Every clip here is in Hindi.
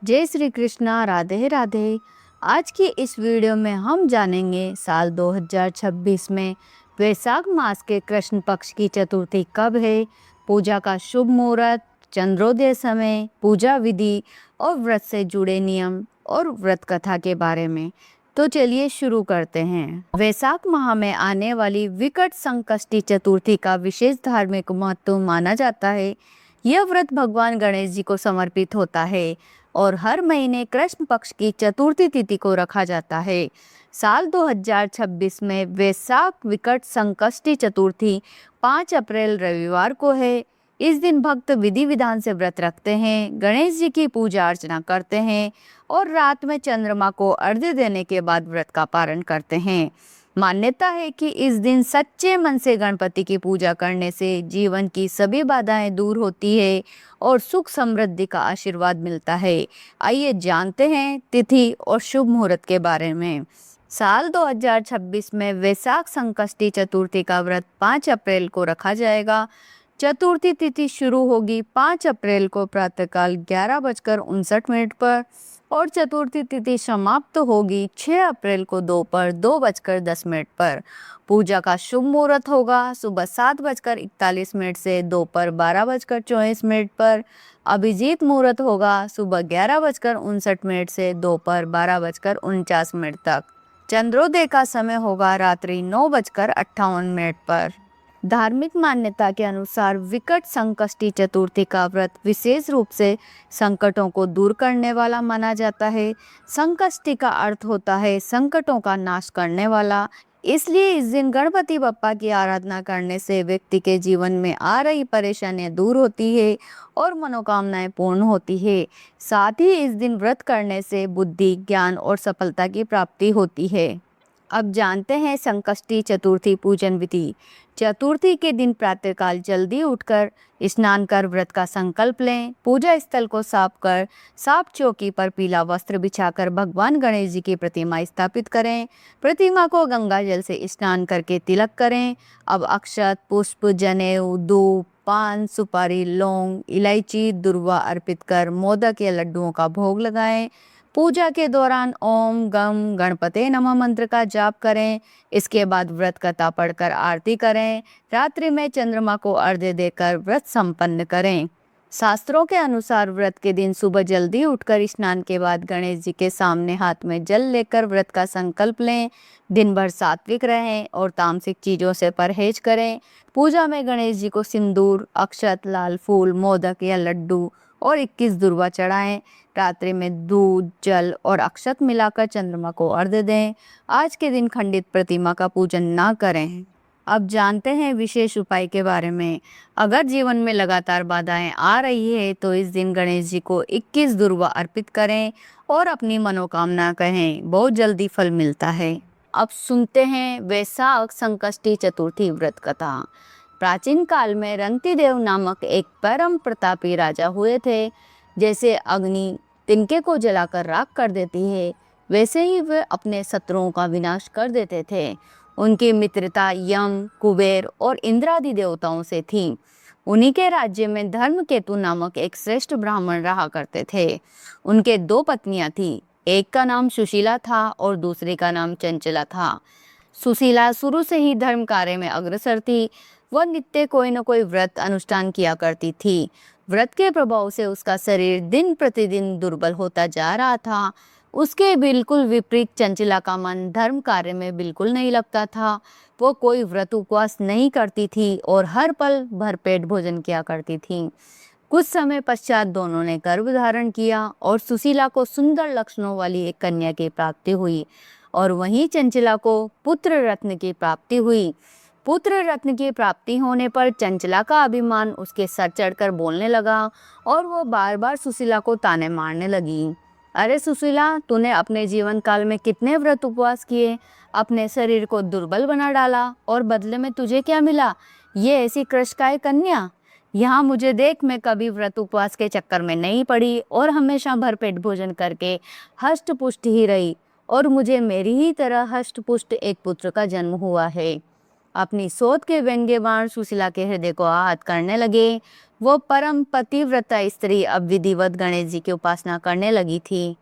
जय श्री कृष्णा, राधे राधे। आज की इस वीडियो में हम जानेंगे साल 2026 में वैशाख मास के कृष्ण पक्ष की चतुर्थी कब है, पूजा का शुभ मुहूर्त, चंद्रोदय समय, पूजा विधि और व्रत से जुड़े नियम और व्रत कथा के बारे में। तो चलिए शुरू करते हैं। वैशाख माह में आने वाली विकट संकष्टी चतुर्थी का विशेष धार्मिक महत्व माना जाता है। यह व्रत भगवान गणेश जी को समर्पित होता है और हर महीने कृष्ण पक्ष की चतुर्थी तिथि को रखा जाता है। साल 2026 में वैशाख विकट संकष्टी चतुर्थी 5 अप्रैल रविवार को है। इस दिन भक्त विधि विधान से व्रत रखते हैं, गणेश जी की पूजा अर्चना करते हैं और रात में चंद्रमा को अर्घ्य देने के बाद व्रत का पारण करते हैं। मान्यता है कि इस दिन सच्चे मन से गणपति की पूजा करने से जीवन की सभी बाधाएं दूर होती है और सुख समृद्धि का आशीर्वाद मिलता है। आइए जानते हैं तिथि और शुभ मुहूर्त के बारे में। साल 2026 में वैशाख संकष्टी चतुर्थी का व्रत 5 अप्रैल को रखा जाएगा। चतुर्थी तिथि शुरू होगी 5 अप्रैल को प्रातःकाल 11:59 पर और चतुर्थी तिथि समाप्त होगी 6 अप्रैल को दोपहर 2:10 पर। पूजा का शुभ मुहूर्त होगा सुबह 7:41 से दोपहर 12:24 पर। अभिजीत मुहूर्त होगा सुबह 11:59 से दोपहर 12:49 तक। चंद्रोदय का समय होगा रात्रि 9:58 पर। धार्मिक मान्यता के अनुसार विकट संकष्टी चतुर्थी का व्रत विशेष रूप से संकटों को दूर करने वाला माना जाता है। संकष्टी का अर्थ होता है संकटों का नाश करने वाला। इसलिए इस दिन गणपति बप्पा की आराधना करने से व्यक्ति के जीवन में आ रही परेशानियां दूर होती है और मनोकामनाएं पूर्ण होती है। साथ ही इस दिन व्रत करने से बुद्धि, ज्ञान और सफलता की प्राप्ति होती है। अब जानते हैं संकष्टी चतुर्थी पूजन विधि। चतुर्थी के दिन प्रातःकाल जल्दी उठकर स्नान कर व्रत का संकल्प लें। पूजा स्थल को साफ कर साफ चौकी पर पीला वस्त्र बिछाकर भगवान गणेश जी की प्रतिमा स्थापित करें। प्रतिमा को गंगा जल से स्नान करके तिलक करें। अब अक्षत, पुष्प, जनेऊ, धूप, पान, सुपारी, लौंग, इलायची, दुर्वा अर्पित कर मोदक या लड्डुओं का भोग लगाएं। पूजा के दौरान ओम गम गणपते नमः मंत्र का जाप करें। इसके बाद व्रत कथा पढ़कर आरती करें। रात्रि में चंद्रमा को अर्घ्य देकर व्रत संपन्न करें। शास्त्रों के अनुसार व्रत के दिन सुबह जल्दी उठकर स्नान के बाद गणेश जी के सामने हाथ में जल लेकर व्रत का संकल्प लें। दिन भर सात्विक रहें और तामसिक चीजों से परहेज करें। पूजा में गणेश जी को सिंदूर, अक्षत, लाल फूल, मोदक या लड्डू और 21 दुर्वा चढ़ाएं। रात्रि में दूध, जल और अक्षत मिलाकर चंद्रमा को अर्घ्य दें। आज के दिन खंडित प्रतिमा का पूजन ना करें। अब जानते हैं विशेष उपाय के बारे में। अगर जीवन में लगातार बाधाएं आ रही है तो इस दिन गणेश जी को 21 दुर्वा अर्पित करें और अपनी मनोकामना कहें, बहुत जल्दी फल मिलता है। अब सुनते हैं वैशाख संकष्टी चतुर्थी व्रत कथा। प्राचीन काल में रंतिदेव नामक एक परम प्रतापी राजा हुए थे। जैसे अग्नि तिनके को जलाकर राख कर देती है, वैसे ही वे अपने शत्रुओं का विनाश कर देते थे। उनकी मित्रता यम, कुबेर और इंद्र आदि देवताओं से थी। उन्हीं के राज्य में धर्मकेतु नामक एक श्रेष्ठ ब्राह्मण रहा करते थे। उनके 2 पत्नियां थीं। एक का नाम सुशीला था और दूसरी का नाम चंचला था। सुशीला शुरू से ही धर्म कार्य में अग्रसर थी। वह नित्य कोई न कोई व्रत अनुष्ठान किया करती थी। व्रत के प्रभाव से उसका शरीर दिन प्रतिदिन दुर्बल होता जा रहा था। उसके बिल्कुल विपरीत चंचला का मन धर्म कार्य में बिल्कुल नहीं लगता था। वो कोई व्रत उपवास नहीं करती थी और हर पल भरपेट भोजन किया करती थी। कुछ समय पश्चात दोनों ने गर्भ धारण किया और सुशीला को सुंदर लक्षणों वाली एक कन्या की प्राप्ति हुई और वहीं चंचला को पुत्र रत्न की प्राप्ति हुई। पुत्र रत्न की प्राप्ति होने पर चंचला का अभिमान उसके सर चढ़कर बोलने लगा और वो बार बार सुशीला को ताने मारने लगी। अरे सुशीला, तूने अपने जीवन काल में कितने व्रत उपवास किए, अपने शरीर को दुर्बल बना डाला और बदले में तुझे क्या मिला? ये ऐसी कृशकाय कन्या। यहाँ मुझे देख, मैं कभी व्रत उपवास के चक्कर में नहीं पड़ी और हमेशा भरपेट भोजन करके हष्ट पुष्ट ही रही और मुझे मेरी ही तरह हष्ट पुष्ट एक पुत्र का जन्म हुआ है। अपनी सोच के व्यंग्य बाण सुशीला के हृदय को आहत करने लगे। वो परम पतिव्रता स्त्री अब विधिवत गणेश जी की उपासना करने लगी थी।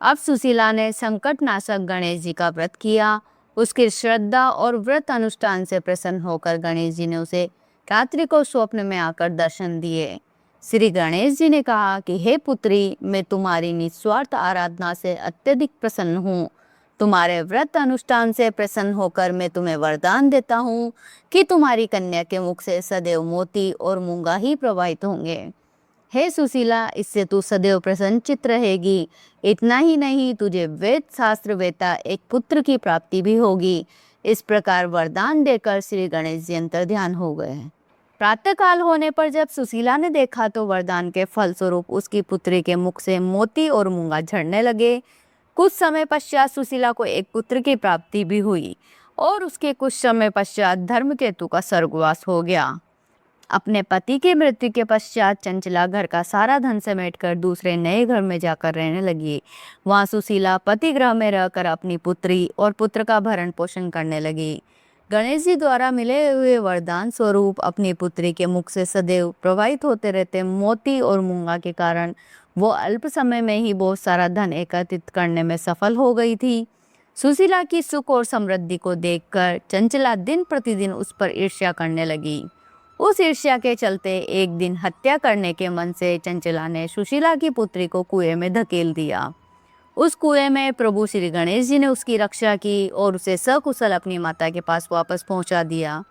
अब सुशीला ने संकटनाशक गणेश जी का व्रत किया। उसकी श्रद्धा और व्रत अनुष्ठान से प्रसन्न होकर गणेश जी ने उसे रात्रि को स्वप्न में आकर दर्शन दिए। श्री गणेश जी ने कहा कि हे पुत्री, मैं तुम्हारी निस्वार्थ आराधना से अत्यधिक प्रसन्न हूँ। तुम्हारे व्रत अनुष्ठान से प्रसन्न होकर मैं तुम्हें वरदान देता हूँ कि तुम्हारी कन्या के मुख से सदैव मोती और मूंगा ही प्रवाहित होंगे। हे सुशीला, इससे तू सदैव प्रसन्नचित्त रहेगी। इतना ही नहीं, तुझे वेद शास्त्र वेता एक पुत्र की प्राप्ति भी होगी। इस प्रकार वरदान देकर श्री गणेश जी अंतर ध्यान हो गए। प्रातःकाल होने पर जब सुशीला ने देखा तो वरदान के फलस्वरूप उसकी पुत्री के मुख से मोती और मूंगा झड़ने लगे। कुछ समय पश्चात सुशीला को एक पुत्र की प्राप्ति भी हुई और उसके कुछ समय पश्चात धर्मकेतु का स्वर्गवास हो गया। अपने पति की मृत्यु के पश्चात चंचला घर का सारा धन समेटकर दूसरे नए घर में जाकर रहने लगी। वहां सुशीला पति गृह में रहकर अपनी पुत्री और पुत्र का भरण पोषण करने लगी। गणेश जी द्वारा मिले हुए वरदान स्वरूप अपनी पुत्री के मुख से सदैव प्रवाहित होते रहते मोती और मूंगा के कारण वो अल्प समय में ही बहुत सारा धन एकत्रित करने में सफल हो गई थी। सुशीला की सुख और समृद्धि को देखकर चंचला दिन प्रतिदिन उस पर ईर्ष्या करने लगी। उस ईर्ष्या के चलते एक दिन हत्या करने के मन से चंचला ने सुशीला की पुत्री को कुएं में धकेल दिया। उस कुएं में प्रभु श्री गणेश जी ने उसकी रक्षा की और उसे सकुशल अपनी माता के पास वापस पहुंचा दिया।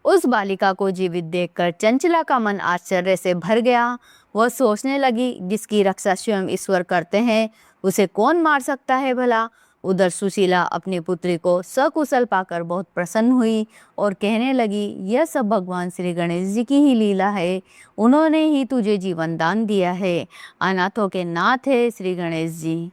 उस बालिका को जीवित देखकर चंचला का मन आश्चर्य से भर गया। वह सोचने लगी, जिसकी रक्षा स्वयं ईश्वर करते हैं उसे कौन मार सकता है भला। उधर सुशीला अपनी पुत्री को सकुशल पाकर बहुत प्रसन्न हुई और कहने लगी, यह सब भगवान श्री गणेश जी की ही लीला है। उन्होंने ही तुझे जीवन दान दिया है। अनाथों के नाथ है श्री गणेश जी।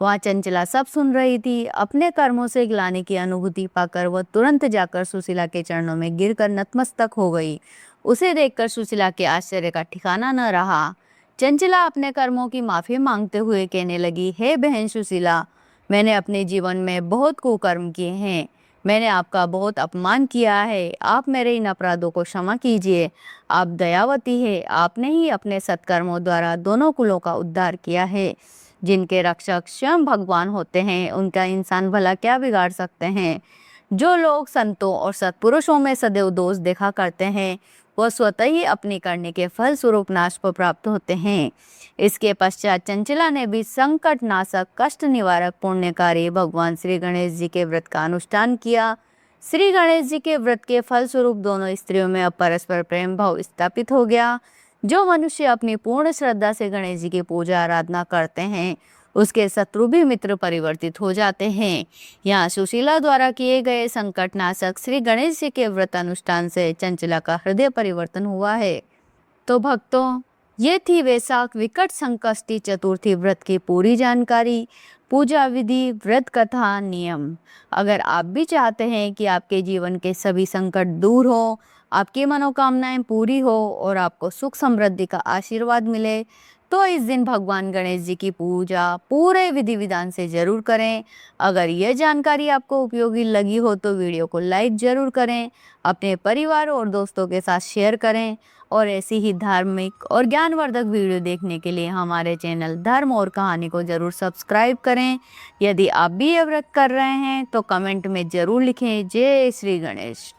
वहाँ चंचला सब सुन रही थी। अपने कर्मों से ग्लानि की अनुभूति पाकर वह तुरंत जाकर सुशीला के चरणों में गिरकर नतमस्तक हो गई। उसे देखकर सुशीला के आश्चर्य का ठिकाना न रहा। चंचला अपने कर्मों की माफी मांगते हुए कहने लगी, हे बहन सुशीला, मैंने अपने जीवन में बहुत कुकर्म किए हैं। मैंने आपका बहुत अपमान किया है। आप मेरे इन अपराधों को क्षमा कीजिए। आप दयावती है। आपने ही अपने सत्कर्मों द्वारा दोनों कुलों का उद्धार किया है। जिनके रक्षक स्वयं भगवान होते हैं, उनका इंसान भला क्या बिगाड़ सकते हैं। जो लोग संतों और सत्पुरुषों में सदैव दोष देखा करते हैं, वह स्वतः ही अपनी करने के फल स्वरूप नाश को प्राप्त होते हैं। इसके पश्चात चंचला ने भी संकट नाशक कष्ट निवारक पुण्यकारी भगवान श्री गणेश जी के व्रत का अनुष्ठान किया। श्री गणेश जी के व्रत के फल स्वरूप दोनों स्त्रियों में अब परस्पर प्रेम भाव स्थापित हो गया। जो मनुष्य अपनी पूर्ण श्रद्धा से गणेश जी की पूजा आराधना करते हैं, उसके शत्रु भी मित्र परिवर्तित हो जाते हैं। यहाँ सुशीला द्वारा किए गए संकटनाशक श्री गणेश जी के व्रत अनुष्ठान से चंचला का हृदय परिवर्तन हुआ है। तो भक्तों, ये थी वैशाख विकट संकष्टी चतुर्थी व्रत की पूरी जानकारी, पूजा विधि, व्रत कथा, नियम। अगर आप भी चाहते हैं कि आपके जीवन के सभी संकट दूर हो, आपकी मनोकामनाएं पूरी हो और आपको सुख समृद्धि का आशीर्वाद मिले, तो इस दिन भगवान गणेश जी की पूजा पूरे विधि विधान से जरूर करें। अगर यह जानकारी आपको उपयोगी लगी हो तो वीडियो को लाइक जरूर करें, अपने परिवार और दोस्तों के साथ शेयर करें और ऐसी ही धार्मिक और ज्ञानवर्धक वीडियो देखने के लिए हमारे चैनल धर्म और कहानी को जरूर सब्सक्राइब करें। यदि आप भी ये व्रत कर रहे हैं तो कमेंट में जरूर लिखें, जय श्री गणेश।